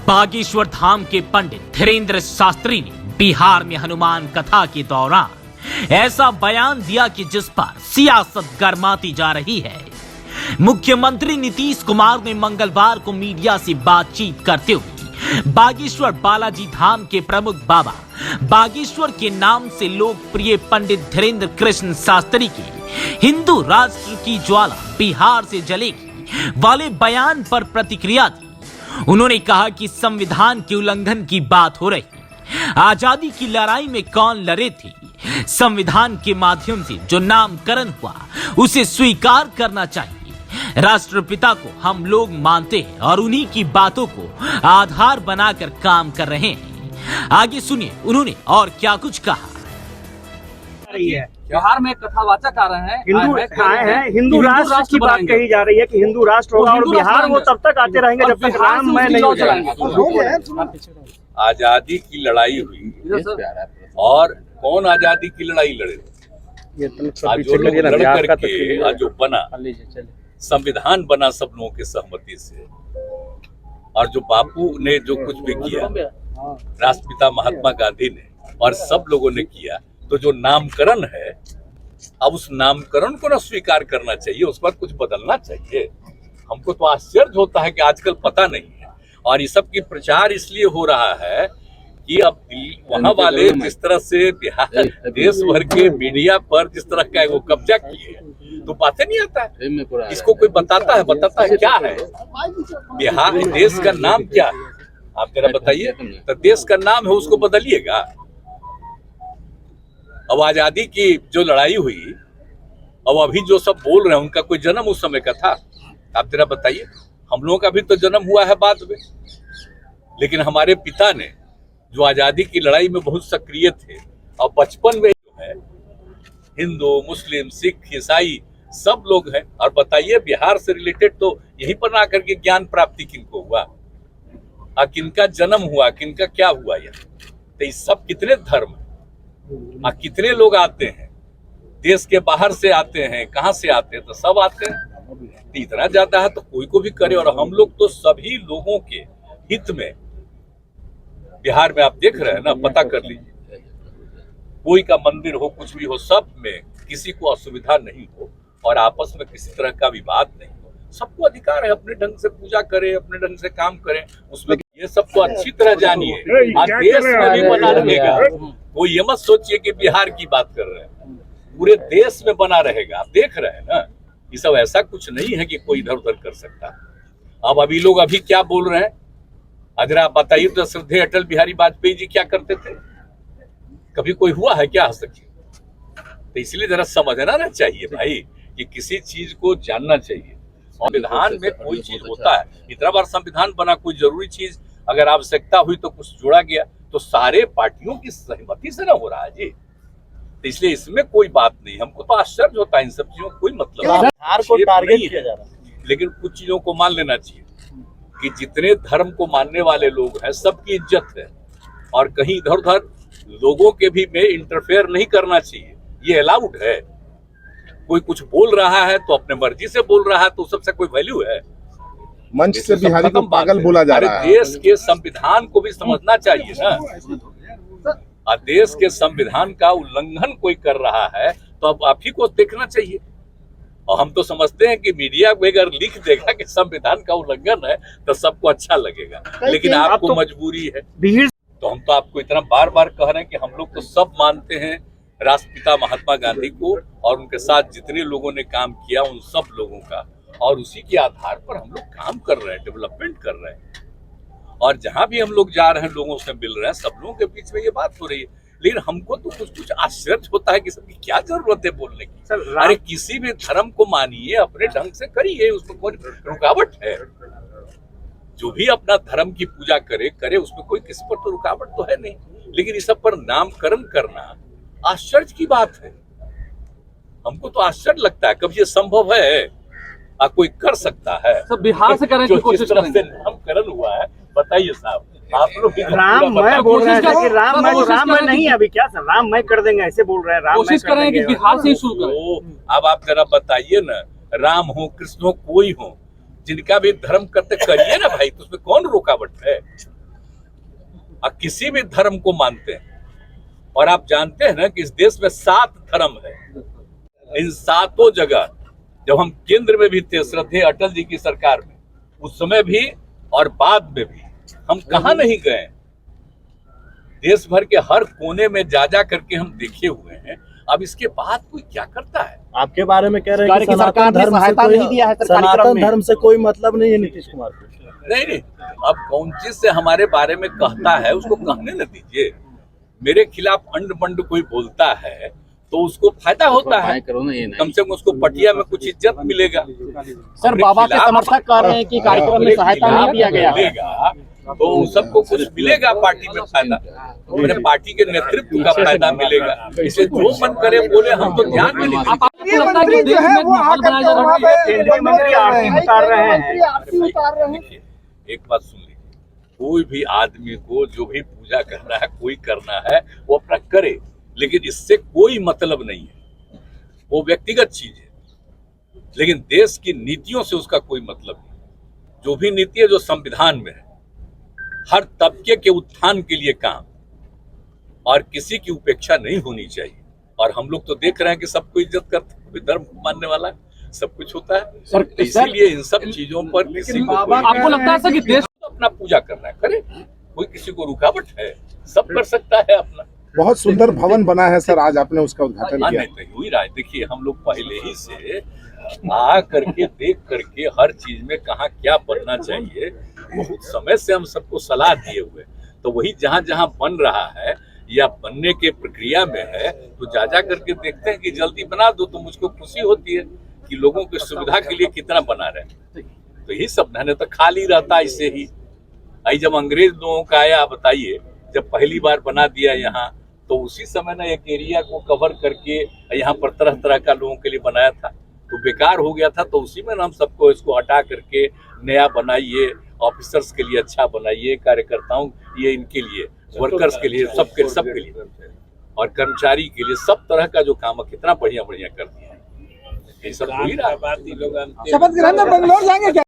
बागेश्वर धाम के पंडित धीरेन्द्र शास्त्री ने बिहार में हनुमान कथा के दौरान ऐसा बयान दिया कि जिस पर सियासत गरमाती जा रही है। मुख्यमंत्री नीतीश कुमार ने मंगलवार को मीडिया से बातचीत करते हुए बागेश्वर बालाजी धाम के प्रमुख बाबा बागेश्वर के नाम से लोकप्रिय पंडित धीरेन्द्र कृष्ण शास्त्री के हिंदू राष्ट्र की ज्वाला बिहार से जलेगी वाले बयान पर प्रतिक्रिया दी। उन्होंने कहा कि संविधान के उल्लंघन की बात हो रही। आजादी की लड़ाई में कौन लड़े थे? संविधान के माध्यम से जो नामकरण हुआ उसे स्वीकार करना चाहिए। राष्ट्रपिता को हम लोग मानते हैं और उन्हीं की बातों को आधार बनाकर काम कर रहे हैं। आगे सुनिए उन्होंने और क्या कुछ कहा। बिहार में कथावाचक आ रहे हैं, हिंदू राष्ट्र की बात कही जा रही है कि हिंदू राष्ट्र होगा और बिहार वो तब तक आते रहेंगे जब तक राममय नहीं हो जाएगा। आजादी की लड़ाई हुई और कौन आजादी की लड़ाई लड़े? आज जो लोग लड़ करके आज जो बना संविधान बना सब लोगों की सहमति से, और जो बापू ने जो कुछ भी किया, राष्ट्रपिता महात्मा गांधी ने और सब लोगों ने किया, तो जो नामकरण है अब उस नामकरण को ना स्वीकार करना चाहिए, उस पर कुछ बदलना चाहिए। हमको तो आश्चर्य होता है कि आजकल पता नहीं है, और ये सब की प्रचार इसलिए हो रहा है कि अब वहां वाले जिस तरह से बिहार देश भर के मीडिया पर जिस तरह का वो कब्जा किए तो बातें नहीं आता है। इसको कोई बताता है क्या है बिहार देश का नाम क्या है? आप जरा बताइए। तो देश का नाम है उसको बदलिएगा। अब आजादी की जो लड़ाई हुई, अब अभी जो सब बोल रहे हैं उनका कोई जन्म उस समय का था? आप जरा बताइए। हम लोगों का भी तो जन्म हुआ है बाद में, लेकिन हमारे पिता ने जो आजादी की लड़ाई में बहुत सक्रिय थे और बचपन में जो है हिंदू मुस्लिम सिख ईसाई सब लोग हैं। और बताइए बिहार से रिलेटेड तो यहीं पर ना करके ज्ञान प्राप्ति किनको हुआ और किनका जन्म हुआ, किनका क्या हुआ यहाँ? तो इस सब कितने धर्म कितने लोग आते हैं, देश के बाहर से आते हैं, कहाँ से आते हैं? तो सब आते हैं। तो इतना ज्यादा है तो कोई को भी करे। और हम लोग तो सभी लोगों के हित में बिहार में आप देख रहे हैं ना, पता कर लीजिए, कोई का मंदिर हो कुछ भी हो, सब में किसी को असुविधा नहीं हो और आपस में किसी तरह का विवाद नहीं हो। सबको अधिकार है अपने ढंग से पूजा करे, अपने ढंग से काम करे। उसमें ये सब तो अच्छी तरह जानिए। आज देश में भी बना रहेगा। वो ये मत सोचिए कि बिहार की बात कर रहे हैं, पूरे देश में बना रहेगा। आप देख रहे हैं ना, ये सब ऐसा कुछ नहीं है कि कोई इधर उधर कर सकता। अब अभी लोग अभी क्या बोल रहे हैं, अगर आप बताइए तो श्रद्धेय अटल बिहारी वाजपेयी जी क्या करते थे? कभी कोई हुआ है क्या आज तक? तो इसलिए जरा समझना ना चाहिए भाई कि किसी चीज को जानना चाहिए। संविधान में कोई चीज होता है, इतना बार संविधान बना, कोई जरूरी चीज अगर आवश्यकता हुई तो कुछ जोड़ा गया, तो सारे पार्टियों की सहमति से ना हो रहा है जी। तो इसलिए इसमें कोई बात नहीं। हमको तो आश्चर्य होता है इन सब चीजों कोई मतलब नहीं है, लेकिन कुछ चीजों को मान लेना चाहिए कि जितने धर्म को मानने वाले लोग हैं सबकी इज्जत है, और कहीं इधर उधर लोगों के भी में इंटरफेयर नहीं करना चाहिए। ये अलाउड है। कोई कुछ बोल रहा है तो अपने मर्जी से बोल रहा है, तो सबसे कोई वैल्यू है? मंच से बिहारी को पागल बोला जा रहा है। देश के संविधान को भी समझना चाहिए ना। और देश के संविधान का उल्लंघन कोई कर रहा है तो अब आप ही को देखना चाहिए। और हम तो समझते हैं कि मीडिया को अगर लिख देगा कि संविधान का उल्लंघन है तो सबको अच्छा लगेगा, लेकिन आपको तो मजबूरी है। तो हम तो आपको इतना बार बार कह रहे हैं कि हम लोग तो सब मानते हैं राष्ट्रपिता महात्मा गांधी को और उनके साथ जितने लोगों ने काम किया उन सब लोगों का, और उसी के आधार पर हम लोग काम कर रहे हैं, डेवलपमेंट कर रहे हैं। और जहां भी हम लोग जा रहे हैं लोगों से मिल रहे हैं, सब लोगों के बीच में ये बात हो रही है। लेकिन हमको तो कुछ आश्चर्य होता है कि सबकी क्या जरूरत है बोलने की। अरे किसी भी धर्म को मानिए, अपने ढंग से करिए, उसमें कोई रुकावट है? जो भी अपना धर्म की पूजा करे उसमें कोई किसी पर तो रुकावट तो है नहीं। लेकिन इस सब पर नामकरण करना आश्चर्य की बात है। हमको तो आश्चर्य लगता है, कभी ये संभव है? कोई कर सकता है? सब बिहार से करने की कोशिश करेंगे। नामकरण हुआ है, बताइए साहब। आप लोग राममय बोल रहे हैं कि राममय नहीं है अभी क्या सर? राममय कर देंगे ऐसे बोल रहे हैं। कोशिश करेंगे कि बिहार से ही शुरू करें। अब आप जरा बताइए ना, राम हो कृष्ण हो कोई हो, जिनका भी धर्म करते करिए ना भाई, तो उसमें कौन रुकावट है? और किसी भी धर्म को मानते हैं, और आप जानते हैं ना कि इस देश में 7 धर्म है। इन 7 जगह जब हम केंद्र में भी थे श्रद्धेय अटल जी की सरकार में, उस समय भी और बाद में भी हम कहां नहीं गए। देश भर के हर कोने में जा करके हम देखे हुए हैं। अब इसके बाद कोई क्या करता है? आपके बारे में कह रहे हैं कि सरकार ने सहायता नहीं दिया है, सनातन धर्म से कोई मतलब नहीं है नीतीश कुमार को। नहीं, अब कौन चीज से हमारे बारे में कहता है उसको कहने न दीजिए। मेरे खिलाफ अंड बंड कोई बोलता है तो उसको फायदा होता है, कम से कम उसको पटिया में कुछ इज्जत मिलेगा। सर, बाबा के समर्थक कह रहे हैं कि कार्यक्रम में सहायता नहीं दिया गया मिलेगा तो उन सबको कुछ मिलेगा, पार्टी में फायदा, मेरे पार्टी के नेतृत्व का फायदा मिलेगा। इसे जो मन करे बोले, हम तो ध्यान में नहीं देते। देखिए, एक बात सुन लीजिए, कोई भी आदमी को जो भी पूजा करना है, कोई करना है वो अपना करे, लेकिन इससे कोई मतलब नहीं है, वो व्यक्तिगत चीज है। लेकिन देश की नीतियों से उसका कोई मतलब नहीं। जो भी नीति है जो संविधान में है, हर तबके के उत्थान के लिए काम, और किसी की उपेक्षा नहीं होनी चाहिए। और हम लोग तो देख रहे हैं कि सबको इज्जत करते हैं, कोई धर्म मानने वाला सब कुछ होता है। सर, इसीलिए इन सब चीजों पर किसी को आपको लगता है सर कि देश अपना पूजा करना है, करे, कोई किसी को रुकावट है? सब कर सकता है अपना। बहुत सुंदर भवन बना है सर, आज आपने उसका उद्घाटन किया। नहीं तो हुई रहा है। देखिए, हम लोग पहले ही से आ करके देख करके हर चीज में कहाँ क्या बनना चाहिए, बहुत समय से हम सबको सलाह दिए हुए, तो वही जहाँ जहाँ बन रहा है या बनने के प्रक्रिया में है, तो जा करके देखते हैं कि जल्दी बना दो, तो मुझको खुशी होती है कि लोगों की सुविधा के लिए कितना बना रहे। तो यही सब नहीं तो खाली रहता ऐसे ही। आई जब अंग्रेज लोगों का आया, बताइए, जब पहली बार बना दिया यहाँ, तो उसी समय ना एक एरिया को कवर करके यहाँ पर तरह तरह का लोगों के लिए बनाया था, तो बेकार हो गया था। तो उसी में हम सबको इसको हटा करके नया बनाइए, ऑफिसर्स के लिए अच्छा बनाइए, कार्यकर्ताओं ये इनके लिए, वर्कर्स के लिए, सबके लिए, और कर्मचारी के लिए, सब तरह का जो काम है कितना बढ़िया बढ़िया कर दिया। ये सब हो ही रहा है। शपथ ग्रहण में बंगलोर जाएंगे क्या?